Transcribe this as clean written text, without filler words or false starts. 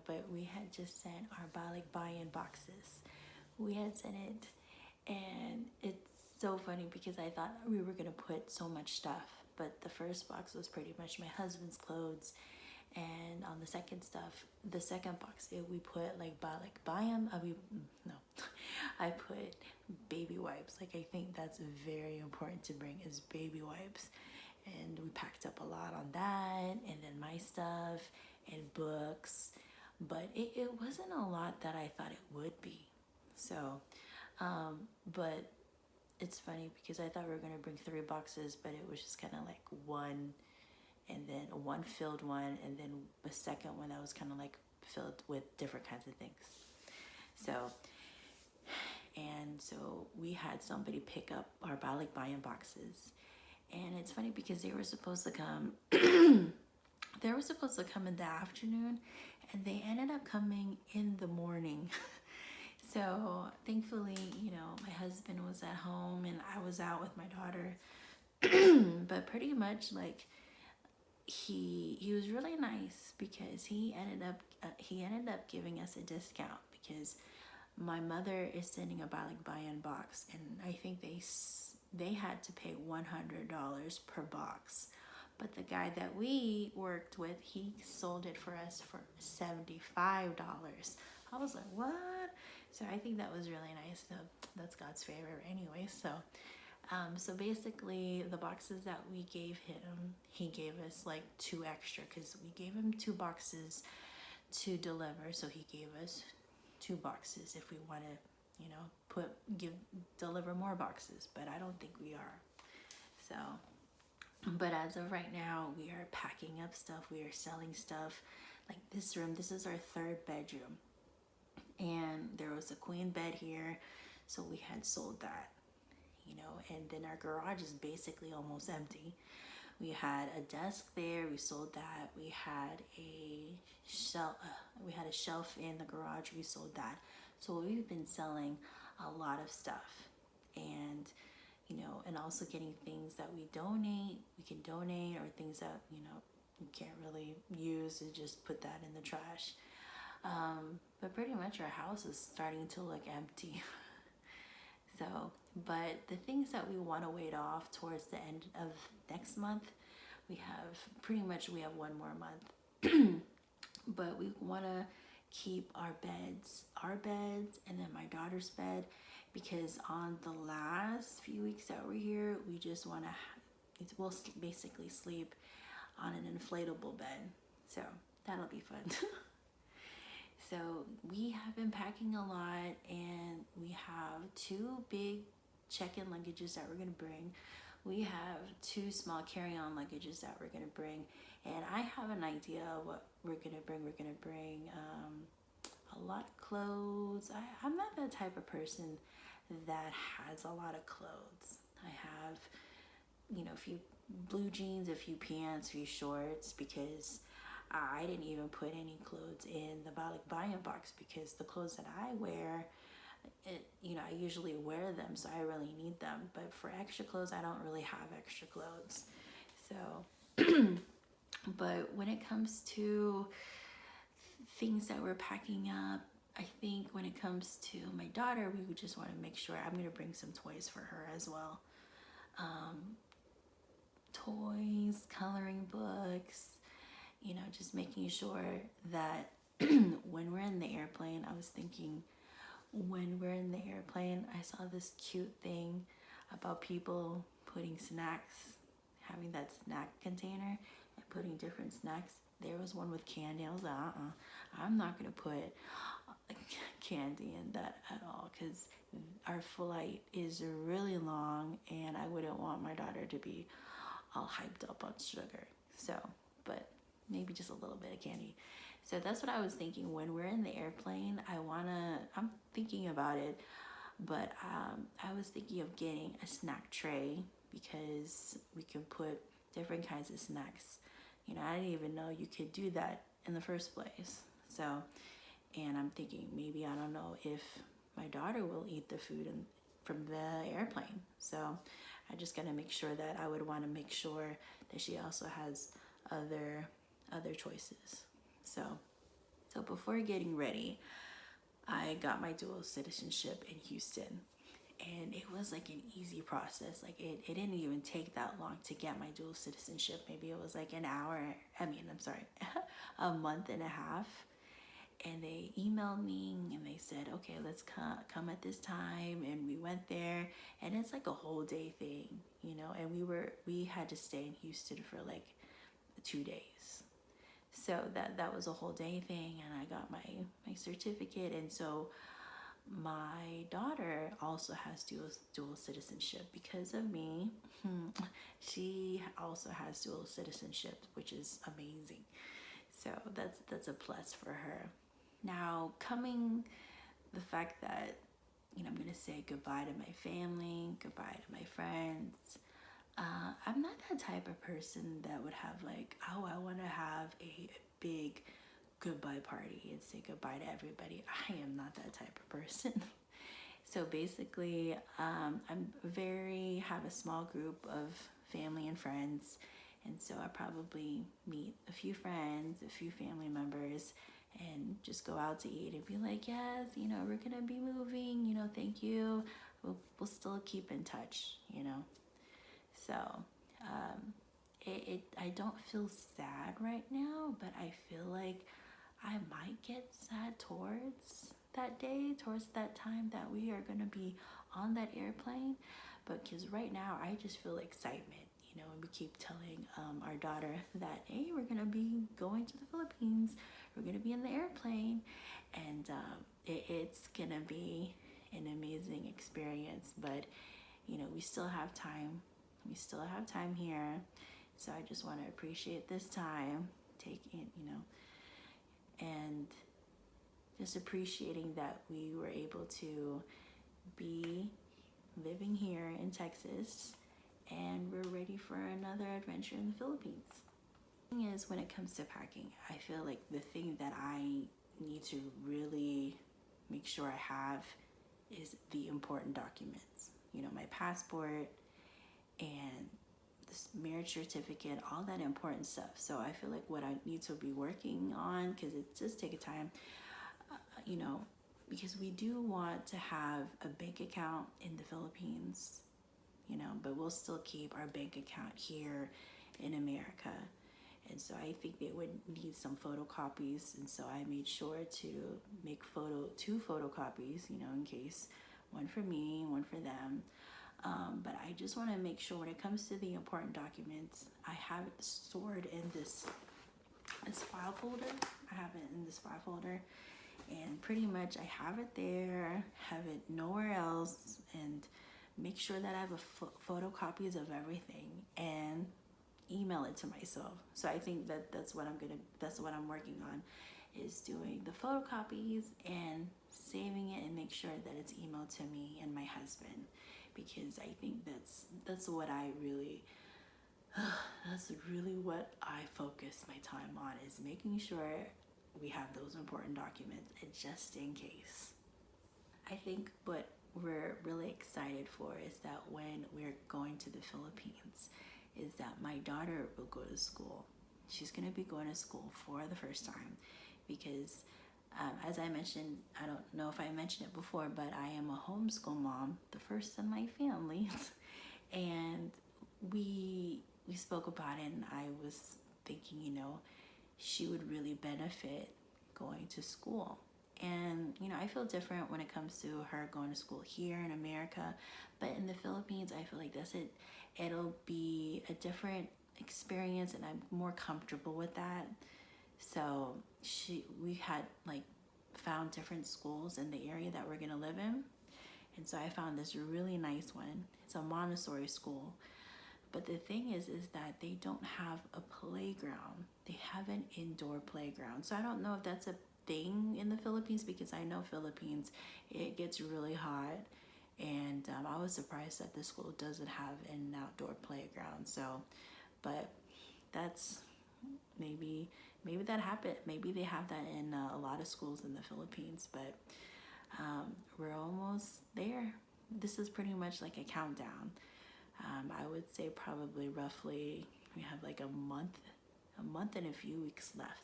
but we had just sent our Balikbayan boxes. We had sent it, and it's so funny because I thought we were gonna put so much stuff, but the first box was pretty much my husband's clothes, and on the second box, we put like Balikbayan. No, I put baby wipes. Like I think that's very important to bring is baby wipes, and we packed up a lot on that, and then my stuff and books, but it wasn't a lot that I thought it would be. So, but it's funny because I thought we were gonna bring 3 boxes, but it was just kind of like one, and then one filled one, and then a second one that was kind of like filled with different kinds of things. So, and so we had somebody pick up our Balikbayan boxes, and it's funny because they were supposed to come. They were supposed to come in the afternoon, and they ended up coming in the morning. So thankfully, my husband was at home and I was out with my daughter. But pretty much like he was really nice because he ended up giving us a discount because my mother is sending a Balikbayan box, and I think they had to pay $100 per box. But the guy that we worked with, he sold it for us for $75. I was like, what? So I think that was really nice. So that's God's favor anyway. So basically the boxes that we gave him, he gave us like 2 extra because we gave him 2 boxes to deliver. So he gave us 2 boxes if we want to, deliver more boxes, but I don't think we are. So, but as of right now, we are packing up stuff. We are selling stuff. Like this room, this is our 3rd bedroom. And there was a queen bed here. So we had sold that, and then our garage is basically almost empty. We had a desk there. We sold that. We had a shelf in the garage. We sold that. So we've been selling a lot of stuff, and and also getting things that we can donate, or things that you can't really use, and just put that in the trash. But pretty much our house is starting to look empty. So, but the things that we want to wait off towards the end of next month, we have 1 more month. But we want to keep our beds, and then my daughter's bed, because on the last few weeks that we're here, we just want to, we'll basically sleep on an inflatable bed. So that'll be fun. So we have been packing a lot, and we have 2 big check-in luggages that we're going to bring. We have 2 small carry-on luggages that we're going to bring, and I have an idea of what we're going to bring. We're going to bring a lot of clothes. I'm not the type of person that has a lot of clothes. I have, a few blue jeans, a few pants, a few shorts, because I didn't even put any clothes in the Balikbayan box because the clothes that I wear, I usually wear them, so I really need them. But for extra clothes, I don't really have extra clothes. So, but when it comes to things that we're packing up, I think when it comes to my daughter, we would just want to make sure I'm going to bring some toys for her as well. Toys, coloring books, just making sure that when we're in the airplane, I was thinking, when we're in the airplane, I saw this cute thing about people putting snacks, having that snack container and putting different snacks. There was one with candy. I was like, I'm not going to put candy in that at all, because our flight is really long, and I wouldn't want my daughter to be all hyped up on sugar. So, but maybe just a little bit of candy. So that's what I was thinking. When we're in the airplane, I'm thinking about it, but I was thinking of getting a snack tray, because we can put different kinds of snacks. I didn't even know you could do that in the first place. So, and I'm thinking maybe, I don't know if my daughter will eat the food from the airplane. So I just gotta make sure that I would want to make sure that she also has other choices. So, So before getting ready, I got my dual citizenship in Houston. And it was like an easy process. Like it didn't even take that long to get my dual citizenship. Maybe it was like an hour. I'm sorry, a month and a half. And they emailed me and they said, okay, let's come at this time. And we went there, and it's like a whole day thing, you know. And we had to stay in Houston for like 2 days. So that was a whole day thing, and I got my certificate. And so my daughter also has dual citizenship because of me. She also has dual citizenship, which is amazing. So that's a plus for her. Now, coming the fact that, you know, I'm gonna say goodbye to my family, goodbye to my friends. I'm not that type of person that would have like, oh, I want to have a big goodbye party and say goodbye to everybody. I am not that type of person. So basically, have a small group of family and friends. And so I probably meet a few friends, a few family members, and just go out to eat and be like, yes, you know, we're going to be moving, you know, thank you. We'll still keep in touch, you know. So I don't feel sad right now, but I feel like I might get sad towards that day, towards that time that we are going to be on that airplane. But because right now I just feel excitement, you know, and we keep telling our daughter that, hey, we're going to be going to the Philippines, we're going to be in the airplane, and it's going to be an amazing experience. But, you know, we still have time. We still have time here. So I just want to appreciate this time, take it, you know, and just appreciating that we were able to be living here in Texas, and we're ready for another adventure in the Philippines. The thing is, when it comes to packing, I feel like the thing that I need to really make sure I have is the important documents. You know, my passport and this marriage certificate, all that important stuff. So I feel like what I need to be working on, because it does take a time, you know, because we do want to have a bank account in the Philippines, you know, but we'll still keep our bank account here in America. And so I think they would need some photocopies. And so I made sure to make two photocopies, you know, in case, one for me, one for them. But I just want to make sure when it comes to the important documents, I have it stored in this file folder. I have it in this file folder, and pretty much I have it there, have it nowhere else, and make sure that I have photocopies of everything and email it to myself. So I think that's what I'm working on, is doing the photocopies and saving it and make sure that it's emailed to me and my husband, because I think that's what I really that's really what I focus my time on, is making sure we have those important documents, and just in case. I think what we're really excited for is that when we're going to the Philippines, is that my daughter will go to school. She's going to be going to school for the first time, because as I mentioned, I don't know if I mentioned it before, but I am a homeschool mom, the first in my family. And we spoke about it, and I was thinking, you know, she would really benefit going to school. And, you know, I feel different when it comes to her going to school here in America, but in the Philippines, I feel like it'll be a different experience, and I'm more comfortable with that. So we had like found different schools in the area that we're gonna live in. And so I found this really nice one. It's a Montessori school. But the thing is that they don't have a playground. They have an indoor playground. So I don't know if that's a thing in the Philippines, because I know Philippines, it gets really hot. And I was surprised that this school doesn't have an outdoor playground. So, but that's maybe that happened. Maybe they have that in a lot of schools in the Philippines, but we're almost there. This is pretty much like a countdown. I would say probably roughly we have like a month and a few weeks left.